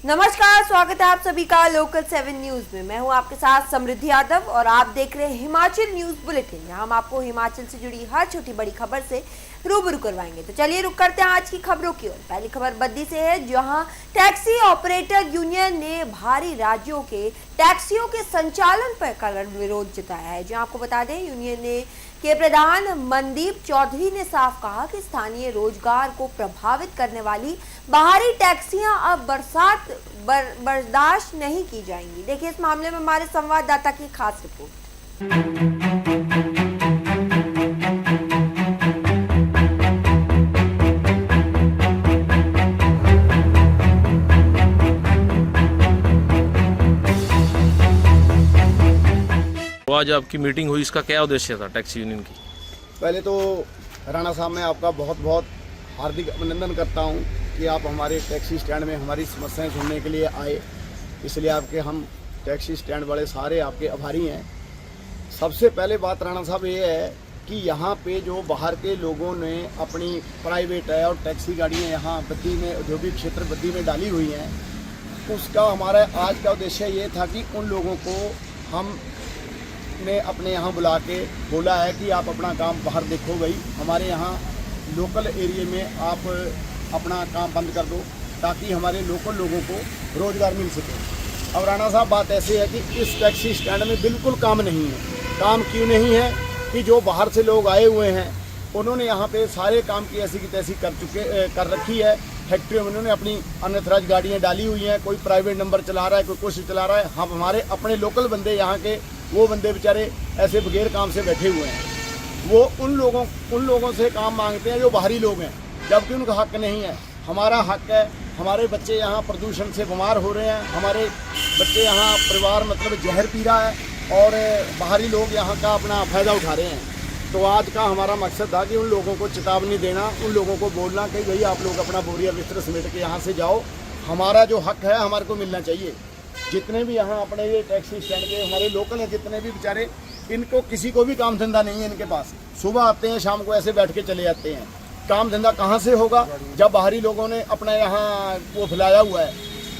नमस्कार, स्वागत है आप सभी का लोकल 7 न्यूज में। मैं हूं आपके साथ समृद्धि यादव और आप देख रहे हैं हिमाचल न्यूज बुलेटिन। यहाँ हम आपको हिमाचल से जुड़ी हर छोटी बड़ी खबर से रूबरू करवाएंगे। तो चलिए रुक करते हैं आज की खबरों की ओर। पहली खबर बद्दी से है, जहां टैक्सी ऑपरेटर यूनियन ने भारी राज्यों के टैक्सियों के संचालन पर कड़ा विरोध जताया है। जो आपको बता दें, यूनियन के प्रधान मनदीप चौधरी ने साफ कहा कि स्थानीय रोजगार को प्रभावित करने वाली बाहरी टैक्सियां अब बर्दाश्त नहीं की जाएंगी। देखिए इस मामले में हमारे संवाददाता की खास रिपोर्ट। तो आज आपकी मीटिंग हुई, इसका क्या उद्देश्य था टैक्सी यूनियन की? पहले तो राणा साहब मैं आपका बहुत बहुत हार्दिक अभिनंदन करता हूं कि आप हमारे टैक्सी स्टैंड में हमारी समस्याएं सुनने के लिए आए। इसलिए आपके हम टैक्सी स्टैंड वाले सारे आपके आभारी हैं। सबसे पहले बात राणा साहब ये है कि यहाँ पे जो बाहर के लोगों ने अपनी प्राइवेट है और टैक्सी गाड़ियाँ यहाँ बद्दी में, औद्योगिक क्षेत्र बद्दी में डाली हुई हैं, उसका हमारा आज का उद्देश्य ये था कि उन लोगों को हम ने अपने यहाँ बुला के बोला है कि आप अपना काम बाहर देखो भाई, हमारे यहाँ लोकल एरिया में आप अपना काम बंद कर दो ताकि हमारे लोकल लोगों को रोज़गार मिल सके। अब राणा साहब बात ऐसी है कि इस टैक्सी स्टैंड में बिल्कुल काम नहीं है। काम क्यों नहीं है कि जो बाहर से लोग आए हुए हैं उन्होंने यहाँ पे सारे काम की ऐसी की तैसी कर रखी है। फैक्ट्रियों में उन्होंने अपनी अनथराइज्ड गाड़ियाँ डाली हुई हैं, कोई प्राइवेट नंबर चला रहा है, कोई कुछ चला रहा है। हम हमारे अपने लोकल बंदे यहाँ के वो बंदे बेचारे ऐसे बगैर काम से बैठे हुए हैं। वो उन लोगों से काम मांगते हैं जो बाहरी लोग हैं, जबकि उनका हक नहीं है। हमारा हक है। हमारे बच्चे यहाँ प्रदूषण से बीमार हो रहे हैं, हमारे बच्चे यहाँ परिवार मतलब जहर पी रहा है और बाहरी लोग यहाँ का अपना फ़ायदा उठा रहे हैं। तो आज का हमारा मकसद था कि उन लोगों को चेतावनी देना, उन लोगों को बोलना कि भाई आप लोग अपना बोरिया बिस्तर समेट के यहाँ से जाओ। हमारा जो हक है हमारे को मिलना चाहिए। जितने भी यहाँ अपने ये टैक्सी स्टैंड के हमारे लोकल हैं, जितने भी बेचारे, इनको किसी को भी काम धंधा नहीं है इनके पास। सुबह आते हैं, शाम को ऐसे बैठ के चले जाते हैं। काम धंधा कहाँ से होगा जब बाहरी लोगों ने अपना यहाँ वो फैलाया हुआ है।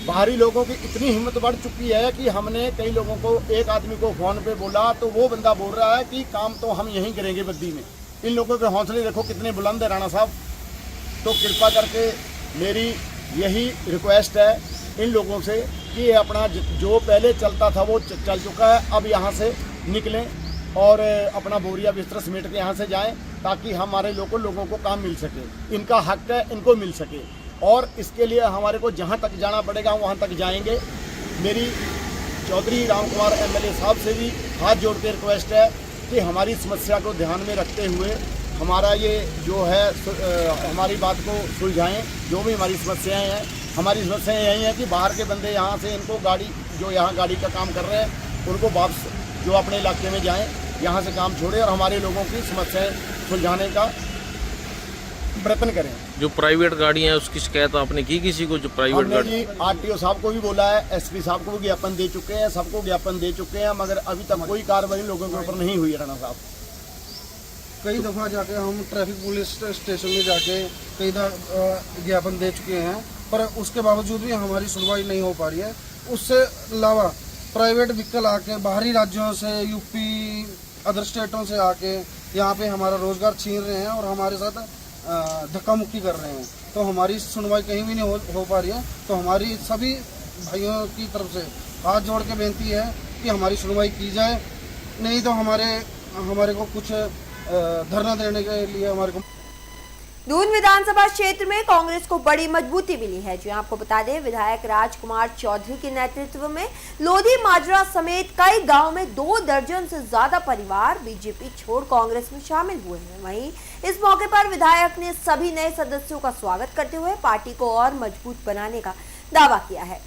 बाहरी लोगों की इतनी हिम्मत बढ़ चुकी है कि हमने कई लोगों को, एक आदमी को फ़ोन पे बोला तो वो बंदा बोल रहा है कि काम तो हम यहीं करेंगे बद्दी में। इन लोगों के हौसले देखो कितने बुलंद है राणा साहब। तो कृपा करके मेरी यही रिक्वेस्ट है इन लोगों से कि अपना जो पहले चलता था वो चल चुका है, अब यहाँ से निकलें और अपना बोरिया बिस्तर समेट के यहाँ से जाएं ताकि हमारे लोकल लोगों को काम मिल सके। इनका हक है, इनको मिल सके और इसके लिए हमारे को जहाँ तक जाना पड़ेगा वहाँ तक जाएंगे। मेरी चौधरी राम कुमार एमएलए साहब से भी हाथ जोड़ के रिक्वेस्ट है कि हमारी समस्या को ध्यान में रखते हुए हमारा ये जो है हमारी बात को सुलझाएं। जो भी हमारी समस्याएं हैं, हमारी समस्याएं यही हैं कि बाहर के बंदे यहाँ से इनको गाड़ी जो यहाँ गाड़ी का काम कर रहे हैं उनको वापस जो अपने इलाके में जाएं, यहाँ से काम छोड़ें और हमारे लोगों की समस्याएं सुलझाने का प्रयत्न करें। जो प्राइवेट गाड़ियाँ हैं उसकी शिकायत आपने की किसी को? जो प्राइवेट गाड़ी, जी आरटीओ साहब को भी बोला है, एसपी साहब को भी ज्ञापन दे चुके हैं, सबको ज्ञापन दे चुके हैं, मगर अभी तक कोई कार्रवाई लोगों के ऊपर नहीं हुई है राणा साहब। कई दफ़ा जाके हम ट्रैफिक पुलिस स्टेशन में जाके कई ज्ञापन दे चुके हैं, पर उसके बावजूद भी हमारी सुनवाई नहीं हो पा रही है। उससे अलावा प्राइवेट व्हीकल आके बाहरी राज्यों से, यूपी, अदर स्टेटों से आके यहाँ पे हमारा रोज़गार छीन रहे हैं और हमारे साथ धक्का मुक्की कर रहे हैं। तो हमारी सुनवाई कहीं भी नहीं हो पा रही है। तो हमारी सभी भाइयों की तरफ से हाथ जोड़ के बेनती है कि हमारी सुनवाई की जाए, नहीं तो हमारे को कुछ धरना देने के लिए हमारे को। दून विधानसभा क्षेत्र में कांग्रेस को बड़ी मजबूती मिली है। जो आपको बता दें, विधायक राजकुमार चौधरी के नेतृत्व में लोधी माजरा समेत कई गांव में 2 दर्जन से ज्यादा परिवार बीजेपी छोड़ कांग्रेस में शामिल हुए हैं। वहीं इस मौके पर विधायक ने सभी नए सदस्यों का स्वागत करते हुए पार्टी को और मजबूत बनाने का दावा किया है।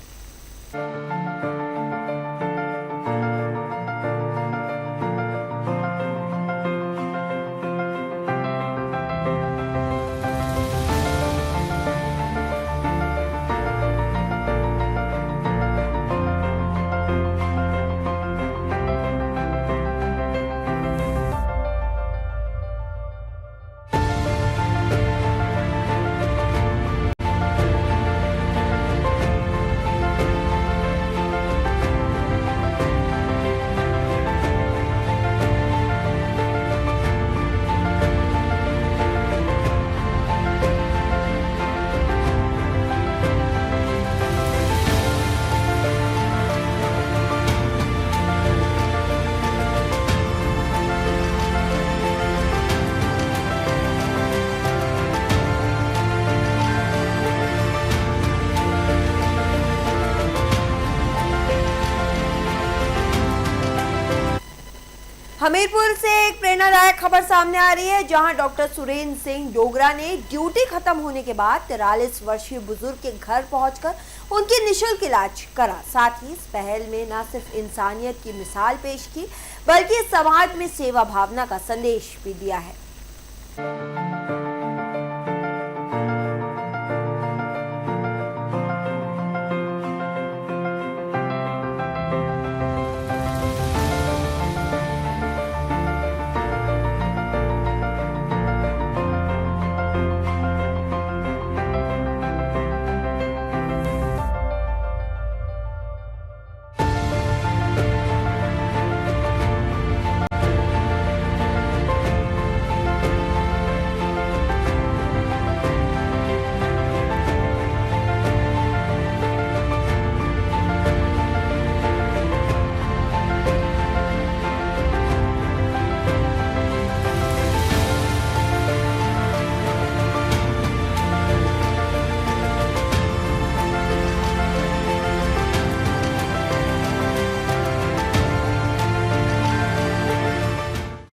हमीरपुर से एक प्रेरणादायक खबर सामने आ रही है, जहां डॉक्टर सुरेंद्र सिंह डोगरा ने ड्यूटी खत्म होने के बाद 43 वर्षीय बुजुर्ग के घर पहुंचकर उनकी निःशुल्क इलाज करा। साथ ही इस पहल में न सिर्फ इंसानियत की मिसाल पेश की, बल्कि समाज में सेवा भावना का संदेश भी दिया है।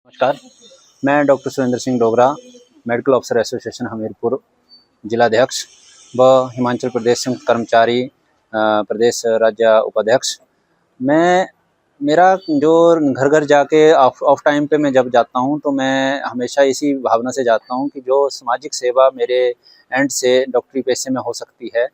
नमस्कार, मैं doctor Surendra Singh Dogra, medical officer association Hamirpur जिलाध्यक्ष व हिमाचल प्रदेश संयुक्त कर्मचारी प्रदेश राज्य उपाध्यक्ष। मेरा जो घर घर जाके ऑफ टाइम पे मैं जब जाता हूँ तो मैं हमेशा इसी भावना से जाता हूँ कि जो सामाजिक सेवा मेरे एंड से डॉक्टरी पेशे में हो सकती है,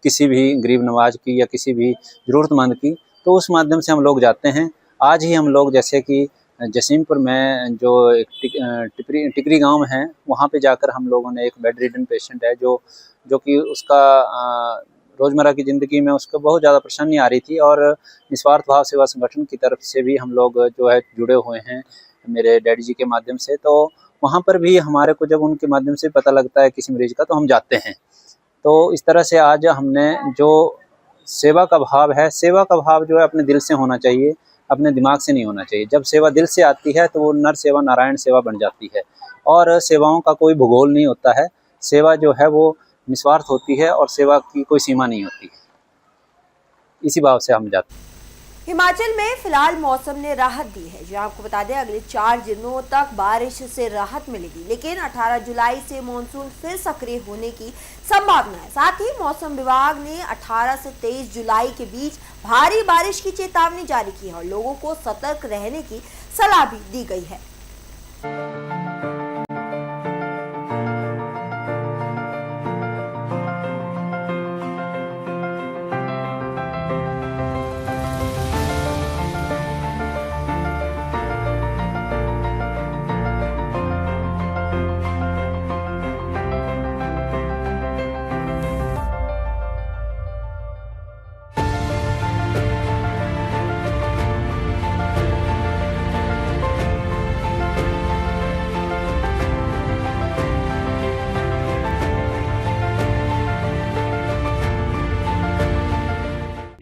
किसी भी गरीब नवाज की या किसी भी ज़रूरतमंद की, तो उस माध्यम से हम लोग जाते हैं। आज ही हम लोग जैसे कि जसीमपुर में जो टिकरी गांव है, वहाँ पे जाकर हम लोगों ने एक बेड रिडन पेशेंट है जो कि उसका रोज़मर्रा की ज़िंदगी में उसको बहुत ज़्यादा परेशानी आ रही थी, और निस्वार्थ भाव सेवा संगठन की तरफ से भी हम लोग जो है जुड़े हुए हैं मेरे डैडी जी के माध्यम से। तो वहाँ पर भी हमारे को जब उनके माध्यम से पता लगता है किसी मरीज़ का, तो हम जाते हैं। तो इस तरह से आज हमने जो सेवा का भाव है, सेवा का भाव जो है अपने दिल से होना चाहिए, अपने दिमाग से नहीं होना चाहिए। जब सेवा दिल से आती है तो वो नर सेवा नारायण सेवा बन जाती है, और सेवाओं का कोई भूगोल नहीं होता है। सेवा जो है वो निस्वार्थ होती है और सेवा की कोई सीमा नहीं होती है। इसी भाव से हम जाते हैं। हिमाचल में फिलहाल मौसम ने राहत दी है, जो आपको बता दें अगले 4 दिनों तक बारिश से राहत मिलेगी, लेकिन 18 जुलाई से मानसून फिर सक्रिय होने की संभावना है। साथ ही मौसम विभाग ने 18 से 23 जुलाई के बीच भारी बारिश की चेतावनी जारी की है और लोगों को सतर्क रहने की सलाह भी दी गई है।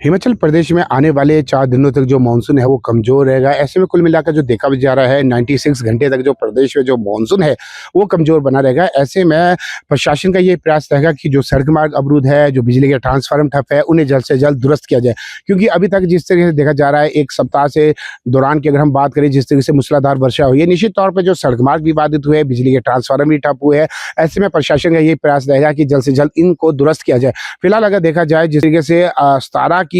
हिमाचल प्रदेश में आने वाले 4 दिनों तक जो मानसून है वो कमज़ोर रहेगा। ऐसे में कुल मिलाकर जो देखा भी जा रहा है 96 घंटे तक जो प्रदेश में जो मानसून है वो कमज़ोर बना रहेगा। ऐसे में प्रशासन का ये प्रयास रहेगा कि जो सड़क मार्ग अवरुद्ध है, जो बिजली के ट्रांसफार्मर ठप है, उन्हें जल्द से जल्द दुरुस्त किया जाए। क्योंकि अभी तक जिस तरीके से देखा जा रहा है, एक सप्ताह से दौरान की अगर हम बात करें, जिस तरीके से मूसलाधार वर्षा हुई है, निश्चित तौर पर जो सड़क मार्ग भी बाधित हुए, बिजली के ट्रांसफार्मर भी ठप हुए हैं। ऐसे में प्रशासन का ये प्रयास रहेगा कि जल्द से जल्द इनको दुरुस्त किया जाए। फिलहाल अगर देखा जाए जिस तरीके से 17 की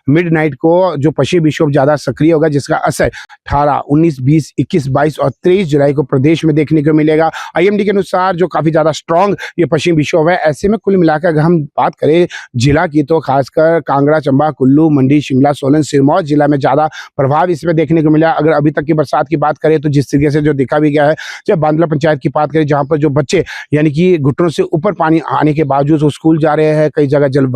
मिड नाइट को जो पश्चिमी विक्षोभ ज्यादा सक्रिय होगा, जिसका असर 18, 19, 20, 21, 22 और 23 जुलाई को प्रदेश में देखने को मिलेगा। आईएमडी के अनुसार जो काफी ज्यादा स्ट्रॉन्ग ये पश्चिमी विक्षोभ है। ऐसे में कुल मिलाकर अगर हम बात करें जिला की, तो खासकर कांगड़ा, चंबा, कुल्लू, मंडी, शिमला, सोलन, सिरमौर जिला में ज्यादा प्रभाव इसमें देखने को मिला। अगर अभी तक की बरसात की बात करें तो जिस तरीके से जो देखा भी गया है, जब बांदला पंचायत की बात करें, जहां पर जो बच्चे यानी कि घुटनों से ऊपर पानी आने के बावजूद वो स्कूल जा रहे हैं, कई जगह जल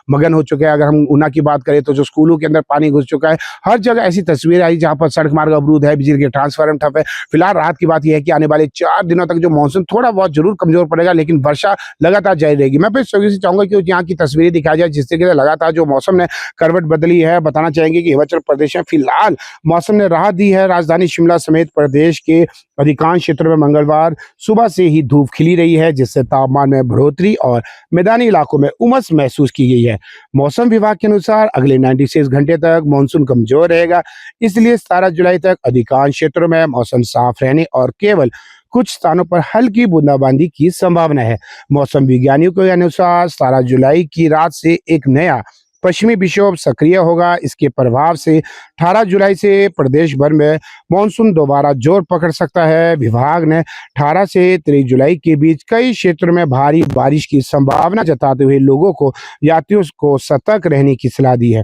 मगन हो चुके हैं। अगर हम ऊना की बात करें तो जो स्कूलों के अंदर पानी घुस चुका है। हर जगह ऐसी तस्वीर आई जहां पर सड़क मार्ग अवरुद्ध है, बिजली के ट्रांसफार्मर ठप है। फिलहाल राहत की बात यह है कि आने वाले 4 दिनों तक जो मानसून थोड़ा बहुत जरूर कमजोर पड़ेगा, लेकिन वर्षा लगातार जारी रहेगी। मैं फिर से चाहूंगा कि यहाँ की तस्वीरें दिखाई जाए, जिस तरीके से लगातार जो मौसम ने करवट बदली है। बताना चाहेंगे कि हिमाचल प्रदेश में फिलहाल मौसम ने राहत दी है। राजधानी शिमला समेत प्रदेश के अधिकांश क्षेत्रों में मंगलवार सुबह से ही धूप खिली रही है, जिससे तापमान में बढ़ोतरी और मैदानी इलाकों में उमस महसूस की गई है। मौसम विभाग के अनुसार अनुसार अगले 96 घंटे तक मानसून कमजोर रहेगा, इसलिए 17 जुलाई तक अधिकांश क्षेत्रों में मौसम साफ रहने और केवल कुछ स्थानों पर हल्की बूंदाबांदी की संभावना है। मौसम विज्ञानियों के अनुसार 17 जुलाई की रात से एक नया पश्चिमी विक्षोभ सक्रिय होगा। इसके प्रभाव से 18 जुलाई से प्रदेश भर में मानसून दोबारा जोर पकड़ सकता है। विभाग ने 18 से 23 जुलाई के बीच कई क्षेत्रों में भारी बारिश की संभावना जताते हुए लोगों को यात्रियों को सतर्क रहने की सलाह दी है।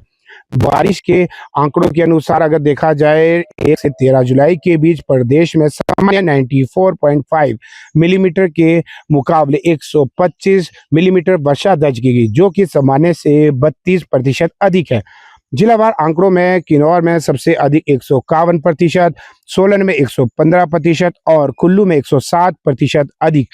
बारिश के आंकड़ों के अनुसार अगर देखा जाए 1 से 13 जुलाई के बीच प्रदेश में सामान्य 94.5 मिलीमीटर के मुकाबले 125 मिलीमीटर वर्षा दर्ज की गई, जो कि सामान्य से 32% अधिक है। जिलावार आंकड़ों में किन्नौर में सबसे अधिक 151%, सोलन में 115% और कुल्लू में 107% अधिक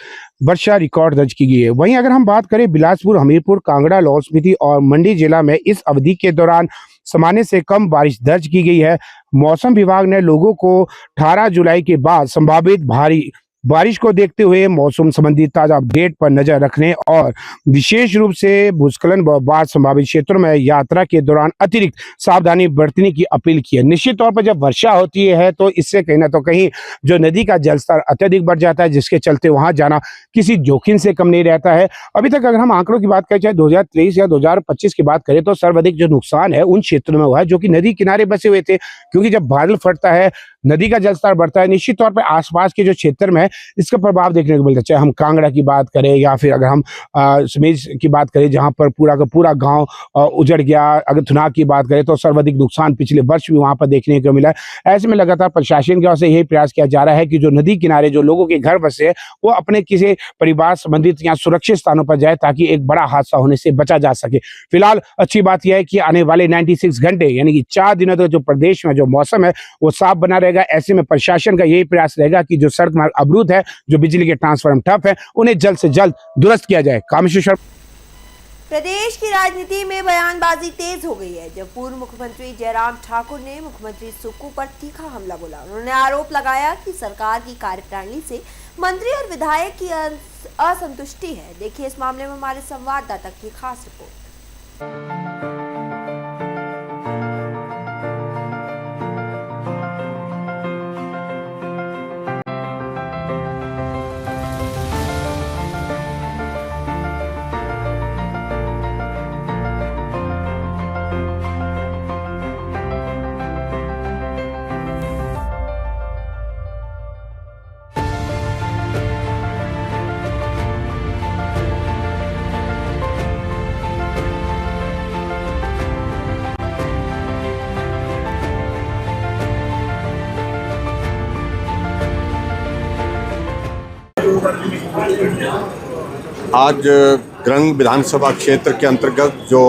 वर्षा रिकॉर्ड दर्ज की गई है। वहीं अगर हम बात करें बिलासपुर, हमीरपुर, कांगड़ा, लाहौल स्पीति और मंडी जिला में इस अवधि के दौरान सामान्य से कम बारिश दर्ज की गई है। मौसम विभाग ने लोगों को 18 जुलाई के बाद संभावित भारी बारिश को देखते हुए मौसम संबंधी ताजा अपडेट पर नजर रखने और विशेष रूप से भूस्खलन व बाढ़ संभावित क्षेत्रों में यात्रा के दौरान अतिरिक्त सावधानी बरतने की अपील की है। निश्चित तौर पर जब वर्षा होती है तो इससे कहीं ना तो कहीं जो नदी का जलस्तर अत्यधिक बढ़ जाता है, जिसके चलते वहां जाना किसी जोखिम से कम नहीं रहता है। अभी तक अगर हम आंकड़ों की बात करें, चाहे 2023 या 2025 की बात करें, तो सर्वाधिक जो नुकसान है उन क्षेत्रों में हुआ है जो कि नदी किनारे बसे हुए थे, क्योंकि जब बादल फटता है नदी का जलस्तर बढ़ता है, निश्चित तौर पर आसपास के जो क्षेत्र में इसका प्रभाव देखने को मिलता है। चाहे हम कांगड़ा की बात करें या फिर अगर हम समेज की बात करें जहां पर पूरा का पूरा गांव उजड़ गया, अगर थुनाग की बात करें तो सर्वाधिक नुकसान पिछले वर्ष भी वहां पर देखने को मिला है। ऐसे में लगातार प्रशासन की ओर से यही प्रयास किया जा रहा है कि जो नदी किनारे जो लोगों के घर बसे हैं वो अपने किसी परिवार संबंधित या सुरक्षित स्थानों पर जाए, ताकि एक बड़ा हादसा होने से बचा जा सके। फिलहाल अच्छी बात यह है कि आने वाले 96 घंटे यानी कि 4 दिनों तक जो प्रदेश में जो मौसम है वो साफ बना रहेगा। ऐसे में प्रशासन का यही प्रयास रहेगा कि जो सड़क मार्ग अवरुद्ध है, जो बिजली के ट्रांसफार्मर ठप है, उन्हें जल्द से जल्द दुरुस्त किया जाए। कामेश्वर प्रदेश की राजनीति में बयानबाजी तेज हो गई है, जब पूर्व मुख्यमंत्री जयराम ठाकुर ने मुख्यमंत्री सुक्खू पर तीखा हमला बोला। उन्होंने आरोप लगाया कि सरकार की कार्यप्रणाली से मंत्री और विधायक की असंतुष्टि है। देखिए इस मामले में हमारे संवाददाता की खास रिपोर्ट। आज द्रंग विधानसभा क्षेत्र के अंतर्गत जो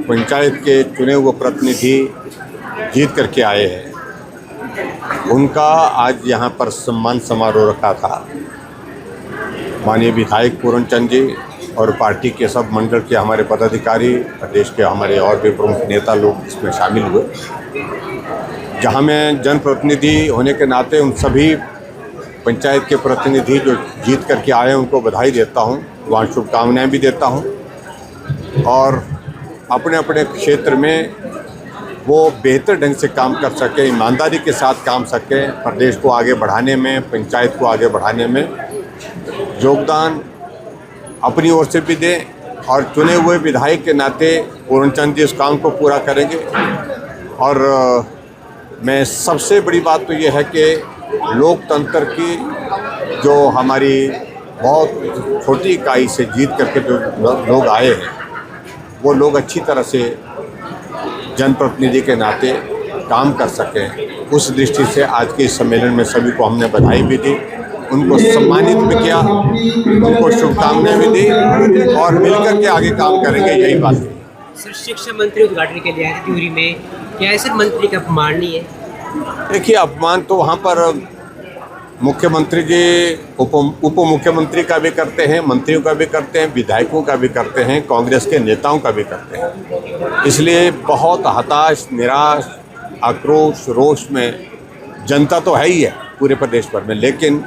पंचायत के चुने हुए प्रतिनिधि जीत करके आए हैं, उनका आज यहाँ पर सम्मान समारोह रखा था। माननीय विधायक पूर्ण चंद जी और पार्टी के सब मंडल के हमारे पदाधिकारी, प्रदेश के हमारे और भी प्रमुख नेता लोग इसमें शामिल हुए। जहाँ मैं जनप्रतिनिधि होने के नाते उन सभी पंचायत के प्रतिनिधि जो जीत करके आए हैं उनको बधाई देता हूँ, वहाँ शुभकामनाएं भी देता हूँ और अपने अपने क्षेत्र में वो बेहतर ढंग से काम कर सके, ईमानदारी के साथ काम सके, प्रदेश को आगे बढ़ाने में, पंचायत को आगे बढ़ाने में योगदान अपनी ओर से भी दें और चुने हुए विधायक के नाते पूर्ण चंद जी इस काम को पूरा करेंगे। और मैं सबसे बड़ी बात तो ये है कि लोकतंत्र की जो हमारी बहुत छोटी इकाई से जीत करके जो लोग आए हैं, वो लोग अच्छी तरह से जनप्रतिनिधि के नाते काम कर सकें। उस दृष्टि से आज के इस सम्मेलन में सभी को हमने बधाई भी दी, उनको सम्मानित भी किया, उनको शुभकामनाएं भी दी और मिलकर के आगे काम करेंगे, यही बात है। सर, शिक्षा मंत्री उद्घाटन के लिए आए थे त्यूरी में, क्या ऐसे मंत्री का अपमान नहीं है? देखिए, अपमान तो वहाँ पर मुख्यमंत्री जी उप मुख्यमंत्री का भी करते हैं, मंत्रियों का भी करते हैं, विधायकों का भी करते हैं, कांग्रेस के नेताओं का भी करते हैं। इसलिए बहुत हताश, निराश, आक्रोश, रोष में जनता तो है ही है पूरे प्रदेश भर में, लेकिन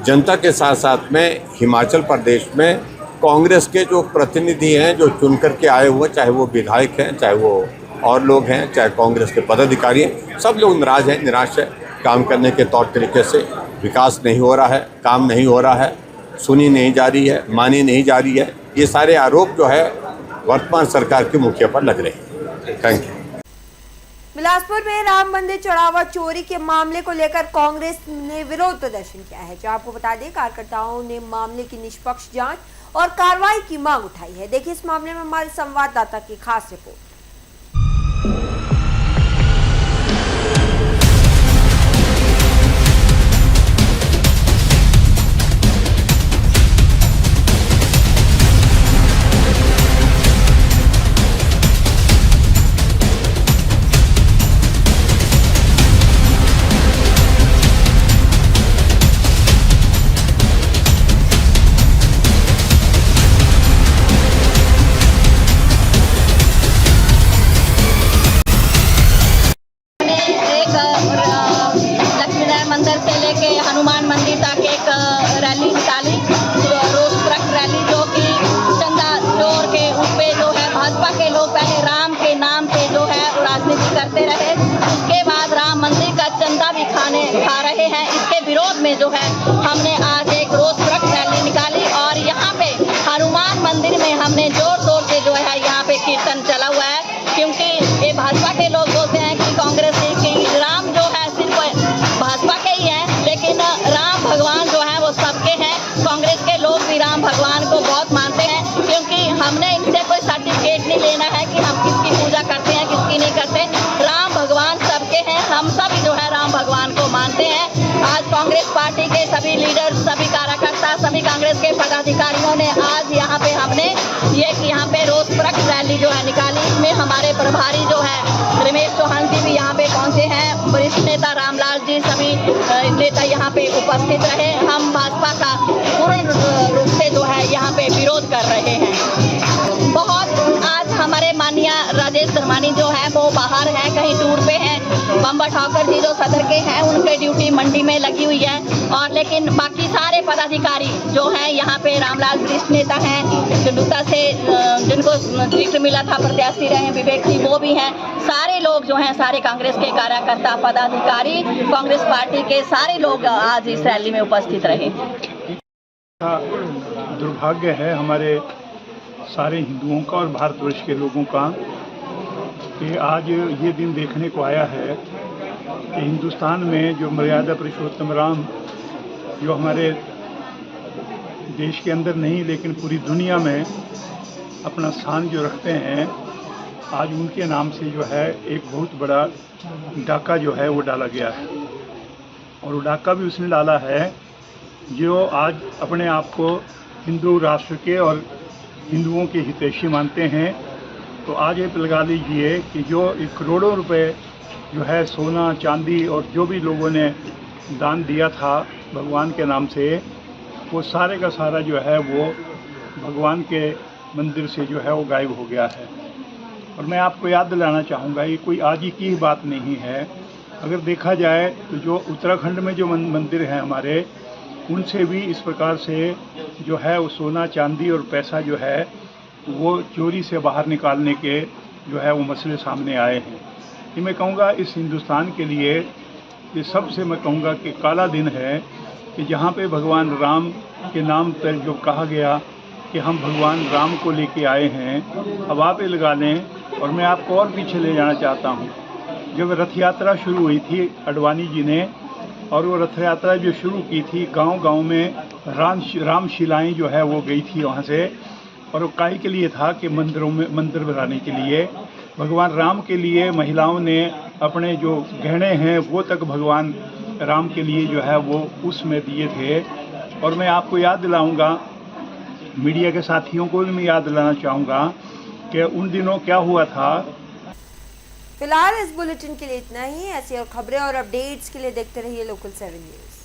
जनता के साथ साथ में हिमाचल प्रदेश में कांग्रेस के जो प्रतिनिधि हैं, जो चुन कर के आए हुए, चाहे वो विधायक हैं, चाहे वो और लोग हैं, चाहे कांग्रेस के पदाधिकारी हैं, सब लोग नाराज हैं, निराश है। काम करने के तौर तरीके से विकास नहीं हो रहा है, काम नहीं हो रहा है, सुनी नहीं जा रही है, मानी नहीं जा रही है। ये सारे आरोप जो है वर्तमान सरकार के मुखिया पर लग रहे हैं। Thank you. बिलासपुर में राम मंदिर चढ़ावा चोरी के मामले को लेकर कांग्रेस ने विरोध प्रदर्शन किया है। जो आपको बता दें, कार्यकर्ताओं ने मामले की निष्पक्ष जांच और कार्रवाई की मांग उठाई है। देखिए इस मामले में हमारे संवाददाता की खास रिपोर्ट। मंदिर से लेके हनुमान मंदिर तक एक रैली निकाली, रोज ट्रक रैली, जो कि चंदा चोर के उस पे जो है भाजपा के लोग पहले राम के नाम पे जो है राजनीति करते रहे, उसके बाद राम मंदिर का चंदा भी खा रहे हैं। इसके विरोध में जो है हमने आज एक रोज ट्रक रैली निकाली और यहाँ पे हनुमान मंदिर में हमने जोर शोर से जो है यहाँ पे कीर्तन चला हुआ है, क्योंकि ये भाजपा के लोग बोलते हैं कि कांग्रेस की राम जो है सिर्फ भाजपा के ही है, लेकिन राम भगवान जो है वो सबके हैं। कांग्रेस के लोग भी राम भगवान को बहुत मानते हैं, क्योंकि हमने इनसे कोई सर्टिफिकेट नहीं लेना है कि हम किसकी पूजा करते हैं किसकी नहीं करते। राम भगवान सबके हैं, हम सभी जो है राम भगवान को मानते हैं। आज कांग्रेस पार्टी के सभी लीडर, सभी कार्यकर्ता, सभी कांग्रेस के पदाधिकारियों ने आज यहाँ पे हमने यहाँ पे रोज ट्रक रैली जो है निकाली। इसमें हमारे प्रभारी जो है रमेश चौहान जी भी यहाँ पे पहुँचे हैं, वरिष्ठ नेता रामलाल जी, सभी नेता यहाँ पे उपस्थित रहे। हम भाजपा का पूर्ण रूप से जो है यहाँ पे विरोध कर रहे हैं। बहुत आज हमारे माननीय राजेश धर्मानी जो है वो बाहर हैं, कहीं टूर पे हैं। बम्बा ठाकर जी जो सदर के हैं, उनके ड्यूटी मंडी में लगी हुई है, और लेकिन बाकी सारे पदाधिकारी जो हैं यहाँ पे, रामलाल वरिष्ठ नेता हैं, झंडूता से जिनको टिकट मिला था प्रत्याशी रहे विवेक जी, वो भी हैं। सारे लोग जो हैं, सारे कांग्रेस के कार्यकर्ता, पदाधिकारी, कांग्रेस पार्टी के सारे लोग आज इस रैली में उपस्थित रहे। दुर्भाग्य है हमारे सारे हिंदुओं का और भारतवर्ष के लोगों का कि आज ये दिन देखने को आया है कि हिंदुस्तान में जो मर्यादा पुरुषोत्तम राम, जो हमारे देश के अंदर नहीं लेकिन पूरी दुनिया में अपना स्थान जो रखते हैं, आज उनके नाम से जो है एक बहुत बड़ा डाका जो है वो डाला गया है। और वो डाका भी उसने डाला है जो आज अपने आप को हिंदू राष्ट्र के और हिंदुओं के हितैषी मानते हैं। तो आज ये लगा लीजिए कि जो करोड़ों रुपए जो है सोना चांदी और जो भी लोगों ने दान दिया था भगवान के नाम से, वो सारे का सारा जो है वो भगवान के मंदिर से जो है वो गायब हो गया है। और मैं आपको याद दिलाना चाहूँगा, ये कोई आज ही की बात नहीं है। अगर देखा जाए तो जो उत्तराखंड में जो मंदिर हैं हमारे, उनसे भी इस प्रकार से जो है वो सोना चांदी और पैसा जो है वो चोरी से बाहर निकालने के जो है वो मसले सामने आए हैं। ये मैं कहूँगा इस हिंदुस्तान के लिए ये सबसे मैं कहूँगा कि काला दिन है कि जहाँ पे भगवान राम के नाम पर जो कहा गया कि हम भगवान राम को लेके आए हैं, अब आप ये लगा लें। और मैं आपको और पीछे ले जाना चाहता हूँ, जब रथ यात्रा शुरू हुई थी अडवाणी जी ने, और वो रथ यात्रा जो शुरू की थी, गांव-गांव में रामशिलाएँ जो है वो गई थी वहाँ से, और वो काहे के लिए था कि मंदिरों में मंदिर बनाने के लिए। भगवान राम के लिए महिलाओं ने अपने जो गहने हैं वो तक भगवान राम के लिए जो है वो उसमें दिए थे। और मैं आपको याद दिलाऊंगा, मीडिया के साथियों को भी मैं याद दिलाना चाहूँगा कि उन दिनों क्या हुआ था। फिलहाल इस बुलेटिन के लिए इतना ही। ऐसी और खबरें और अपडेट्स के लिए देखते रहिए लोकल 7 न्यूज़।